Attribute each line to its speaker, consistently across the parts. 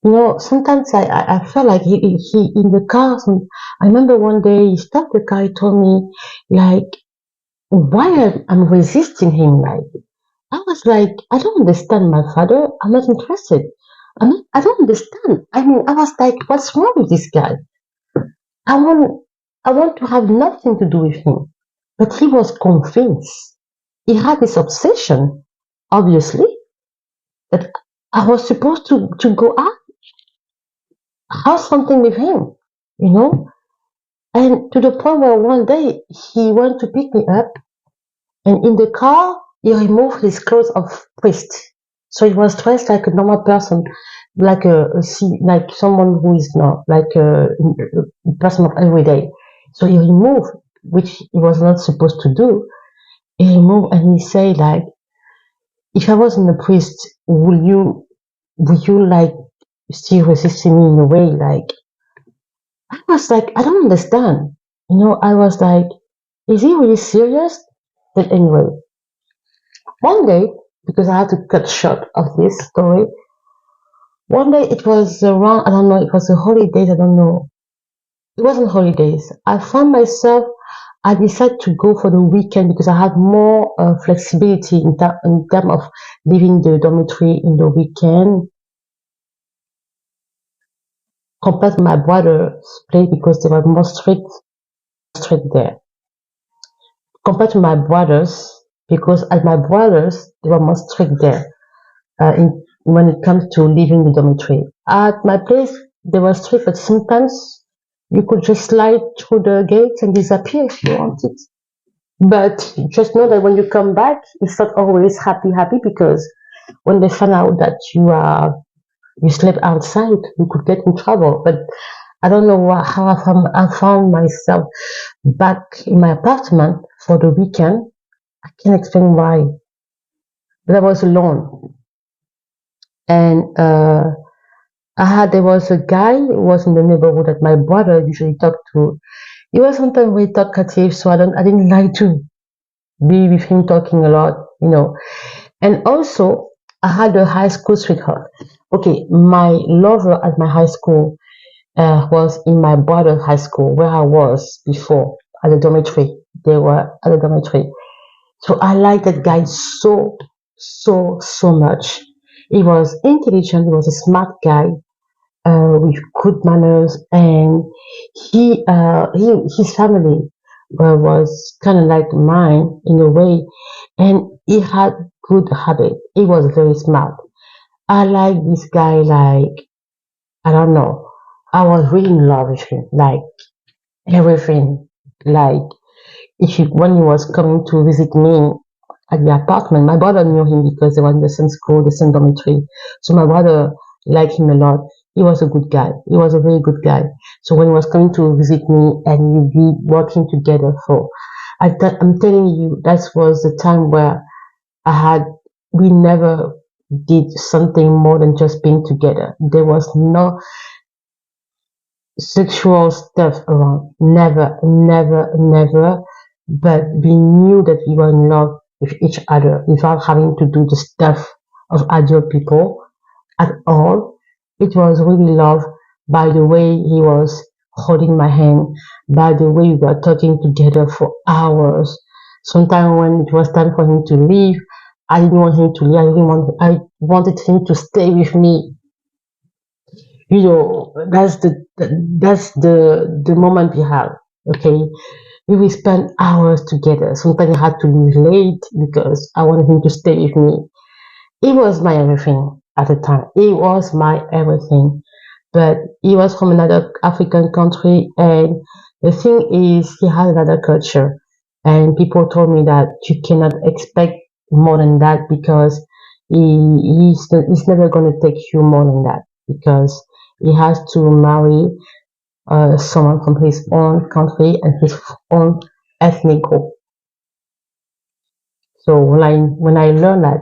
Speaker 1: Sometimes I felt like he in the car. I remember one day he stopped the car. He told me like why I'm resisting him. Like I was like I don't understand my father. I'm not interested. I don't understand. I mean, I was like, what's wrong with this guy? I want I want to have nothing to do with him. But he was convinced. He had this obsession, obviously, that I was supposed to go out, have something with him, you know? And to the point where one day he went to pick me up, and in the car, he removed his clothes of priest. So he was dressed like a normal person, like like someone who is not like a person of every day. So he removed, which he was not supposed to do. He removed and he said like, if I wasn't a priest, would you like still resisting me in a way? Like I was like, I don't understand. I was like, is he really serious? But anyway, one day, because I had to cut short of this story, one day it was around, I don't know, it was the holidays, I don't know. It wasn't holidays. I found myself, I decided to go for the weekend because I had more flexibility in terms of leaving the dormitory in the weekend compared to my brother's place because they were more strict there. Compared to my brothers, because at my brothers, they were more strict there. When it comes to leaving the dormitory. At my place, they were strict, but sometimes you could just slide through the gates and disappear if you wanted. But just know that when you come back, it's not always happy because when they find out that you slept outside, you could get in trouble. But I don't know how I found myself back in my apartment for the weekend. I can't explain why, but I was alone. And there was a guy who was in the neighborhood that my brother usually talked to. He was sometimes very talkative, so I didn't like to be with him talking a lot. And also, I had a high school sweetheart. Okay, my lover at my high school was in my brother's high school where I was before at the dormitory. They were at the dormitory. So I liked that guy so, so, so much. He was intelligent, he was a smart guy with good manners, and his family was kind of like mine in a way, and he had good habit. He was very smart. I like this guy. Like I don't know, I was really in love with him. Like everything. Like if when he was coming to visit me at the apartment, my brother knew him because they were in the same school, the same dormitory. So my brother liked him a lot. He was a good guy. He was a very good guy. So when he was coming to visit me and we'd be working together I'm telling you, that was the time where we never did something more than just being together. There was no sexual stuff around. Never, never, never. But we knew that we were in love with each other without having to do the stuff of adult people at all. It was really love by the way he was holding my hand, by the way we were talking together for hours. Sometimes when it was time for him to leave, I didn't want him to leave. I wanted him to stay with me. That's the moment we have. Okay, we will spend hours together. Sometimes I had to leave late because I wanted him to stay with me. He was my everything at the time. He was my everything. But he was from another African country, and the thing is, he had another culture. And people told me that you cannot expect more than that because he's never going to take you more than that because he has to marry someone from his own country and his own ethnic group. So when I learned that,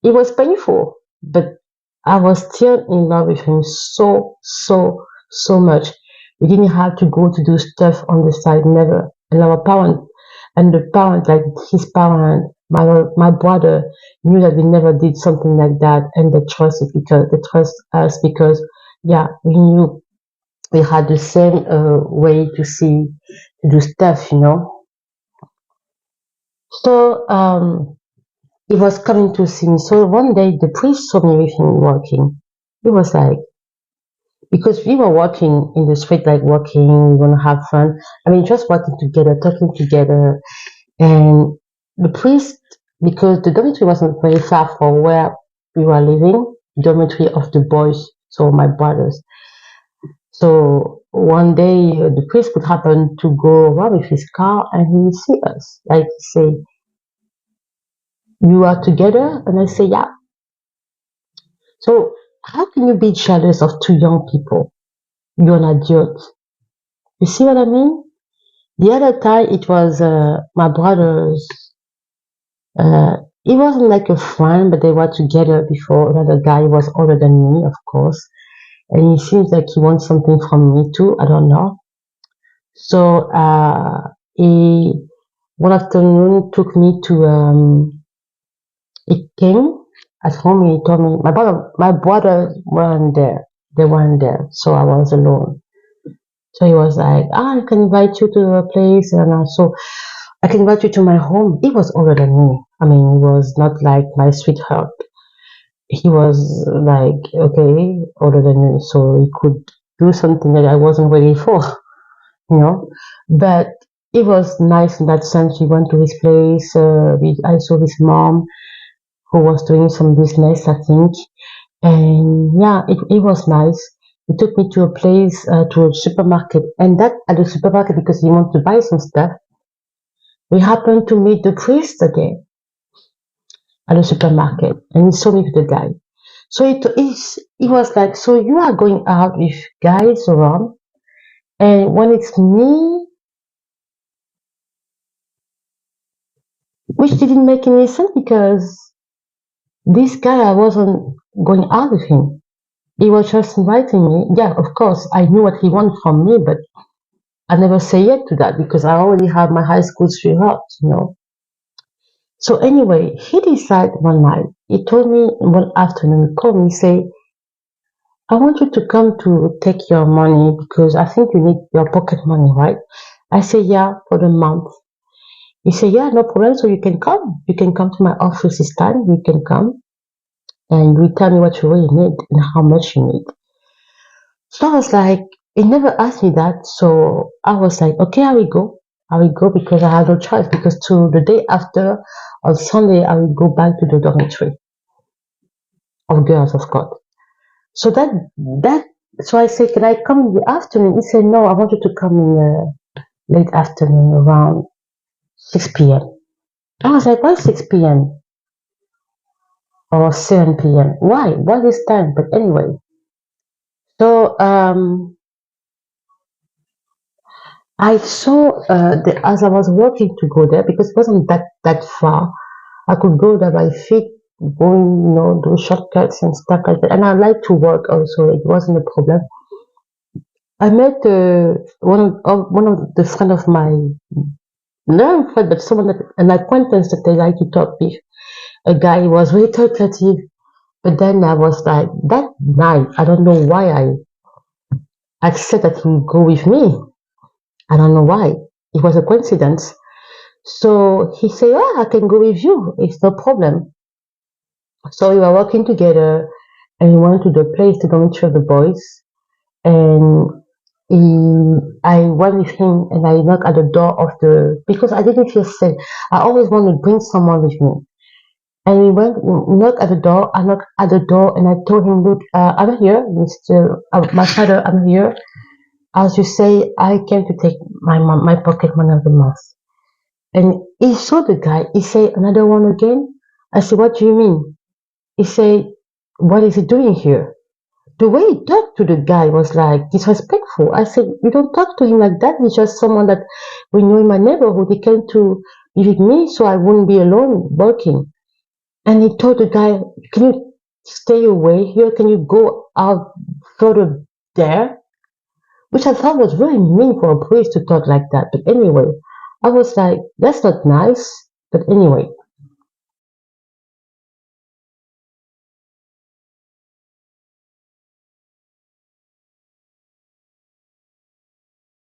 Speaker 1: it was painful, but I was still in love with him so, so, so much. We didn't have to go to do stuff on the side, never. And our parent and the parent, like his parent, my brother knew that we never did something like that, and they trust us because Yeah, we knew we had the same way to do stuff, you know. So he was coming to see me. So one day the priest saw me with him walking. He was like, because we were walking in the street, like walking, we want to have fun. I mean, just walking together, talking together. And the priest, because the dormitory wasn't very far from where we were living, dormitory of the boys, so my brothers. So one day the priest would happen to go around with his car and he would see us. Like he say, you are together? And I say, yeah. So how can you be jealous of two young people? You're an idiot. You see what I mean? The other time it was my brothers. Uh, it wasn't like a friend, but they were together before. Another guy was older than me, of course, and he seems like he wants something from me too. I don't know. So he one afternoon took me to he came at home. He told me my brothers weren't there. They weren't there, so I was alone. So he was like, I can invite you to a place, and so I can invite you to my home. He was older than me. I mean, he was not like my sweetheart. He was like, okay, older than me, so he could do something that I wasn't ready for, you know. But it was nice in that sense. We went to his place. I saw his mom who was doing some business, I think. And yeah, it was nice. He took me to a place, to a supermarket, and that at the supermarket because he wanted to buy some stuff. We happened to meet the priest again at the supermarket, and he saw me with the guy. So he was like, so you are going out with guys around, and when it's me, which didn't make any sense because this guy I wasn't going out with him. He was just inviting me. Yeah, of course, I knew what he wanted from me, but I never say yes to that because I already have my high school sweetheart, you know. So anyway, he decided one night. He told me one afternoon, he called me, say, I want you to come to take your money because I think you need your pocket money, right? I say, yeah, for the month. He said, yeah, no problem. So you can come. You can come to my office this time. You can come and you tell me what you really need and how much you need. So I was like, he never asked me that. So I was like, okay, I will go. I will go because I have no choice because to the day after on Sunday, I will go back to the dormitory of girls, of course. So that, so I said, can I come in the afternoon? He said, no, I want you to come in late afternoon around 6 p.m. I was like, why 6 p.m. or 7 p.m.? Why? Why this time? But anyway, so I saw as I was walking to go there because it wasn't that far. I could go there by feet, going, you know, do shortcuts and stuff like that. And I like to walk also. It wasn't a problem. I met one of the friend of my not a friend, but someone that an acquaintance that I like to talk with. A guy who was very talkative, but then I was like that night. I don't know why I said that he would go with me. I don't know why. It was a coincidence. So he said, "Oh, I can go with you. It's no problem." So we were walking together, and we went to the place to go meet the boys. And I went with him, and I knocked at the door of the because I didn't feel safe. I always want to bring someone with me. And we knocked at the door. I knocked at the door, and I told him, "Look, I'm here, Mister, my father. I'm here. As you say, I came to take my pocket money of the month." And he saw the guy. He said, "Another one again?" I said, "What do you mean?" He said, "What is he doing here?" The way he talked to the guy was like disrespectful. I said, "You don't talk to him like that. He's just someone that we know in my neighborhood. He came to be with me so I wouldn't be alone working." And he told the guy, "Can you stay away here? Can you go out further there?" Which I thought was really mean for a priest to talk like that. But anyway, I was like, that's not nice. But anyway,